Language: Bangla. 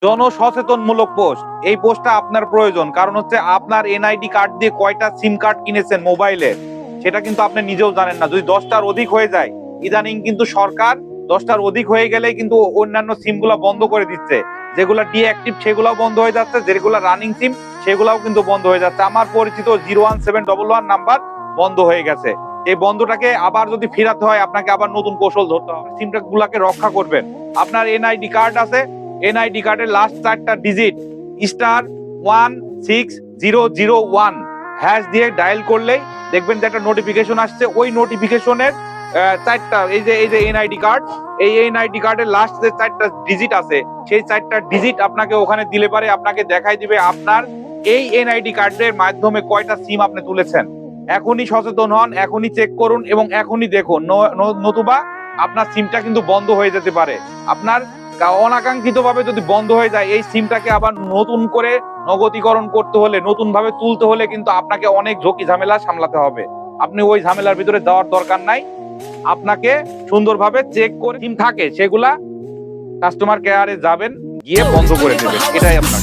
জনসচেতনমূলক পোস্ট। এই পোস্টটা আপনার প্রয়োজন, কারণ হচ্ছে আপনার এনআইডি কার্ড দিয়ে কয়টা সিম কার্ড কিনেছেন মোবাইলে সেটা কিন্তু আপনি নিজেও জানেন না। যদি 10টার অধিক হয়ে যায়, ইদানিং কিন্তু সরকার 10টার অধিক হয়ে গেলে কিন্তু অন্যান্য সিম গুলা বন্ধ করে দিচ্ছে। যেগুলা ডিঅ্যাক্টিভ সেগুলাও বন্ধ হয়ে যাচ্ছে, যেগুলা রানিং সিম সেগুলাও কিন্তু বন্ধ হয়ে যাচ্ছে। আমার পরিচিত 01711 নাম্বার বন্ধ হয়ে গেছে। এই বন্ধটাকে আবার যদি ফেরাতে হয়, আপনাকে আবার নতুন কৌশল ধরতে হবে। সিমটা গুলাকে রক্ষা করবেন। আপনার এনআইডি কার্ড আছে, এনআইডি কার্ডের লাস্ট 4টা ডিজিট *16001 হ্যাশ দিয়ে ডায়াল করলেই দেখবেন যে একটা নোটিফিকেশন আসছে। ওই নোটিফিকেশনের 4টা এই যে এনআইডি কার্ড, এই এনআইডি কার্ডের লাস্ট যে 4টা ডিজিট আছে, সেই 4টা ডিজিট আপনাকে ওখানে দিলে পারে আপনাকে দেখাই দিবে আপনার এই এনআইডি কার্ডের মাধ্যমে কয়টা সিম আপনি তুলেছেন। এখনই সচেতন হন, এখনই চেক করুন এবং এখনই দেখুন, নতুবা আপনার সিমটা কিন্তু বন্ধ হয়ে যেতে পারে। আপনার অনাকাঙ্ক্ষিত ভাবে যদি বন্ধ হয়ে যায়, এই সিমটাকে আবার নতুন করে নগদীকরণ করতে হলে, নতুন ভাবে তুলতে হলে কিন্তু আপনাকে অনেক ঝুঁকি ঝামেলা সামলাতে হবে। আপনি ওই ঝামেলার ভিতরে যাওয়ার দরকার নাই। আপনাকে সুন্দরভাবে চেক করে সিম থাকে সেগুলা কাস্টমার কেয়ারে যাবেন, গিয়ে বন্ধ করে দেবেন। এটাই আপনার